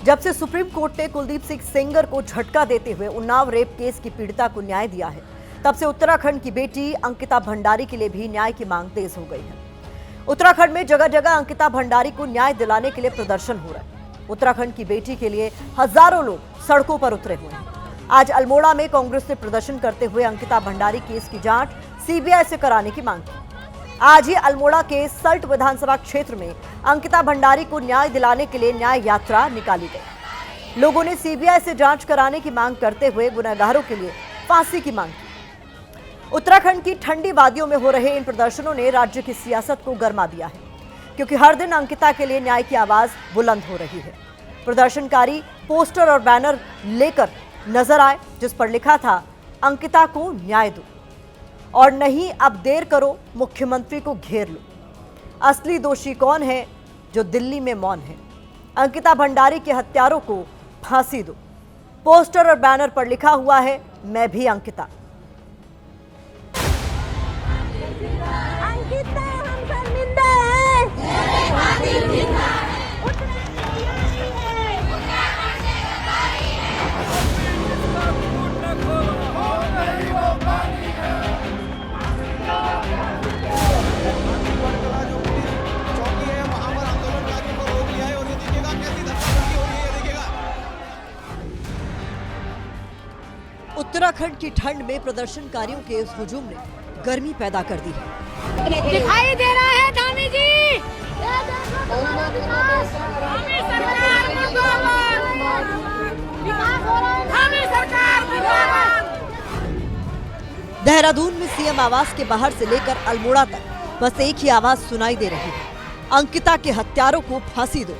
जब से supreme court ने कुलदीप सिंह सेंगर को झटका देते हुए उन्नाव रेप केस की पीड़िता को न्याय दिया है, तब से उत्तराखंड की बेटी अंकिता भंडारी के लिए भी न्याय की मांग तेज हो गई है। उत्तराखंड में जगह जगह अंकिता भंडारी को न्याय दिलाने के लिए प्रदर्शन हो रहे हैं। उत्तराखंड की बेटी के लिए हजारों लोग सड़कों पर उतरे हुए हैं। आज अल्मोड़ा में कांग्रेस ने प्रदर्शन करते हुए अंकिता भंडारी केस की जांच सीबीआई से कराने की मांग की। आज ही अल्मोड़ा के सल्ट विधानसभा क्षेत्र में अंकिता भंडारी को न्याय दिलाने के लिए न्याय यात्रा निकाली गई। लोगों ने सीबीआई से जांच कराने की मांग करते हुए गुनहगारों के लिए फांसी की मांग की। उत्तराखंड की ठंडी वादियों में हो रहे इन प्रदर्शनों ने राज्य की सियासत को गरमा दिया है, क्योंकि हर दिन अंकिता के लिए न्याय की आवाज बुलंद हो रही है। प्रदर्शनकारी पोस्टर और बैनर लेकर नजर आए, जिस पर लिखा था अंकिता को न्याय दो और नहीं अब देर करो, मुख्यमंत्री को घेर लो। असली दोषी कौन है जो दिल्ली में मौन है? अंकिता भंडारी के हत्यारों को फांसी दो। पोस्टर और बैनर पर लिखा हुआ है मैं भी अंकिता। अंकिता हम शर्मिंदा हैं। उत्तराखंड की ठंड में प्रदर्शनकारियों के इस हुजूम ने गर्मी पैदा कर दी है। दिखाई दे रहा है धामी जी। देहरादून में सीएम आवास के बाहर से लेकर अल्मोड़ा तक बस एक ही आवाज सुनाई दे रही है, अंकिता के हत्यारों को फांसी दो,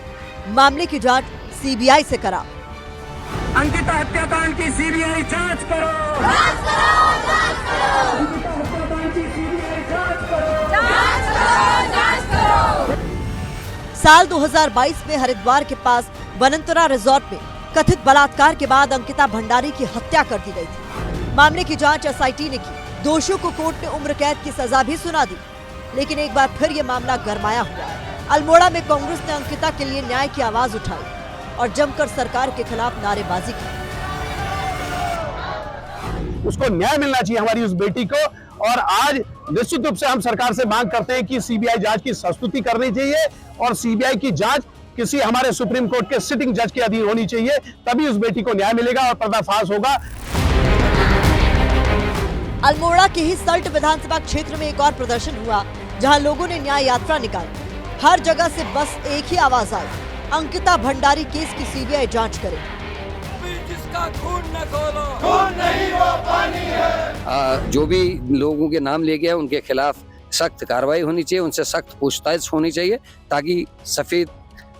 मामले की जांच सीबीआई से करा। अंकिता हत्याकांड की सीबीआई जांच करो। जांच करो, जांच करो। अंकिता हत्याकांड की सीबीआई जांच करो। जांच करो, जांच करो। साल 2022 में हरिद्वार के पास वनंतरा रिजॉर्ट में कथित बलात्कार के बाद अंकिता भंडारी की हत्या कर दी गई थी। मामले की जांच एसआईटी ने की। दोषियों को कोर्ट ने उम्र कैद की सजा भी सुना दी, लेकिन एक बार फिर ये मामला गरमाया हुआ है। अल्मोड़ा में कांग्रेस ने अंकिता के लिए न्याय की आवाज उठाई और जमकर सरकार के खिलाफ नारेबाजी की। उसको न्याय मिलना चाहिए हमारी उस बेटी को, और आज निश्चित रूप से हम सरकार से मांग करते हैं कि सीबीआई जांच की संस्तुति करनी चाहिए और सीबीआई की जांच किसी हमारे सुप्रीम कोर्ट के सिटिंग जज के अधीन होनी चाहिए, तभी उस बेटी को न्याय मिलेगा और पर्दाफाश होगा। अल्मोड़ा के ही सल्ट विधानसभा क्षेत्र में एक और प्रदर्शन हुआ, जहां लोगों ने न्याय यात्रा निकाली। हर जगह से बस एक ही आवाज आई, अंकिता भंडारी केस की सीबीआई जांच करे। जिसका खून न खोलो, खून नहीं वो पानी है। जो भी लोगों के नाम ले गया उनके खिलाफ सख्त कार्रवाई होनी चाहिए, उनसे सख्त पूछताछ होनी चाहिए, ताकि सफेद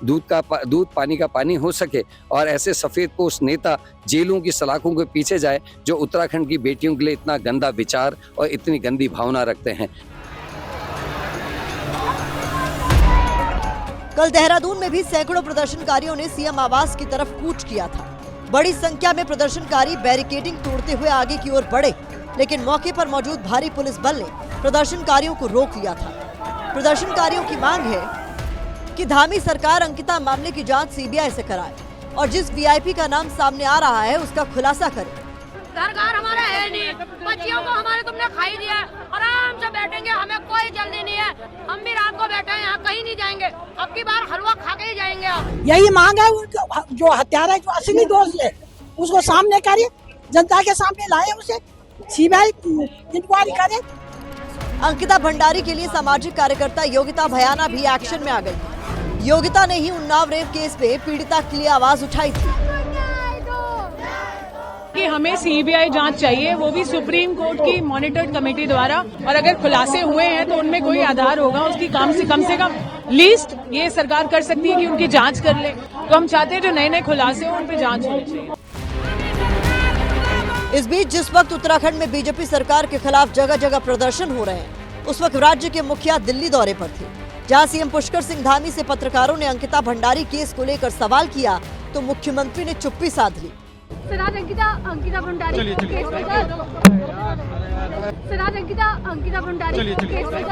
दूध पानी का पानी हो सके और ऐसे सफेद पोस्ट नेता जेलों की सलाखों के पीछे जाए जो उत्तराखंड की बेटियों के लिए इतना गंदा विचार और इतनी गंदी भावना रखते हैं। कल देहरादून में भी सैकड़ों प्रदर्शनकारियों ने सीएम आवास की तरफ कूच किया था। बड़ी संख्या में प्रदर्शनकारी बैरिकेडिंग तोड़ते हुए आगे की ओर बढ़े, लेकिन मौके पर मौजूद भारी पुलिस बल ने प्रदर्शनकारियों को रोक लिया था। प्रदर्शनकारियों की मांग है कि धामी सरकार अंकिता मामले की जांच सीबीआई से कराए और जिस वीआईपी का नाम सामने आ रहा है उसका खुलासा करे। सरकार हमारा है नहीं, बच्चियों को हमारे तुमने खाई दिया, आराम से बैठेंगे, हमें कोई जल्दी नहीं है। हम भी रात को बैठे हैं, यहाँ कहीं नहीं जाएंगे, अब की बार हलवा खा के ही जाएंगे। यही मांग है, जो हत्यारा है, जो असली दोष है, उसको सामने करे, जनता के सामने लाए, उसे सीबीआई इंक्वायरी करे। अंकिता भंडारी के लिए सामाजिक कार्यकर्ता योगिता भयाना भी एक्शन में आ गई। योगिता ने ही उन्नाव रेप केस में पीड़िता के लिए आवाज उठाई थी कि हमें सीबीआई जांच चाहिए, वो भी सुप्रीम कोर्ट की मॉनिटर्ड कमेटी द्वारा, और अगर खुलासे हुए हैं तो उनमें कोई आधार होगा, उसकी कम से कम लीस्ट ये सरकार कर सकती है कि उनकी जांच कर ले। तो हम चाहते हैं जो नए खुलासे हो उन पे जांच होनी चाहिए। इस बीच जिस वक्त उत्तराखंड में बीजेपी सरकार के खिलाफ जगह जगह प्रदर्शन हो रहे हैं, उस वक्त राज्य के मुखिया दिल्ली दौरे पर थे, जहां सीएम पुष्कर सिंह धामी से पत्रकारों ने अंकिता भंडारी केस को लेकर सवाल किया तो मुख्यमंत्री ने चुप्पी साध ली। अंकिता भंडारी केस में अंकिता भंडारी केस में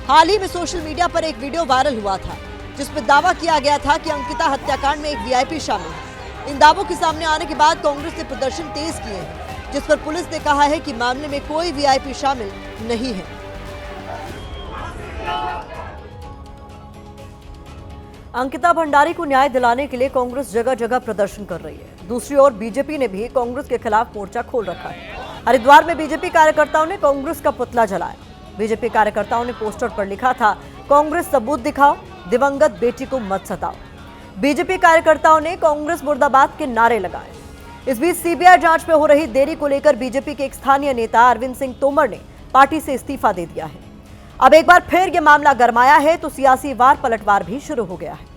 हाल ही में सोशल मीडिया पर एक वीडियो वायरल हुआ था, जिस पर दावा किया गया था कि अंकिता हत्याकांड में एक वीआईपी शामिल है। इन दावों के सामने आने के बाद कांग्रेस ने प्रदर्शन तेज किए हैं, जिस पर पुलिस ने कहा है कि मामले में कोई वीआईपी शामिल नहीं है। अंकिता भंडारी को न्याय दिलाने के लिए कांग्रेस जगह जगह प्रदर्शन कर रही है। दूसरी ओर बीजेपी ने भी कांग्रेस के खिलाफ मोर्चा खोल रखा है। हरिद्वार में बीजेपी कार्यकर्ताओं ने कांग्रेस का पुतला जलाया। बीजेपी कार्यकर्ताओं ने पोस्टर पर लिखा था, कांग्रेस सबूत दिखाओ, दिवंगत बेटी को मत सताओ। बीजेपी कार्यकर्ताओं ने कांग्रेस मुर्दाबाद के नारे लगाए। इस बीच सीबीआई जांच में हो रही देरी को लेकर बीजेपी के एक स्थानीय नेता अरविंद सिंह तोमर ने पार्टी से इस्तीफा दे दिया है। अब एक बार फिर यह मामला गरमाया है तो सियासी वार पलटवार भी शुरू हो गया है।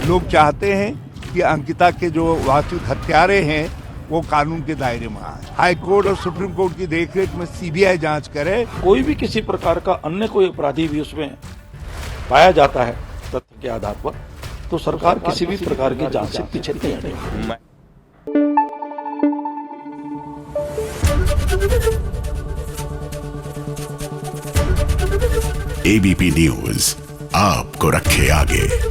लोग चाहते हैं कि अंकिता के जो वास्तविक हत्यारे हैं वो कानून के दायरे में आए। हाई कोर्ट और सुप्रीम कोर्ट की देखरेख में सीबीआई जांच करे। कोई भी किसी प्रकार का अन्य कोई अपराधी भी उसमें पाया जाता है तथ्य के आधार पर, तो सरकार किसी भी प्रकार की जांच से पीछे नहीं हटेगी। एबीपी न्यूज आपको रखे आगे।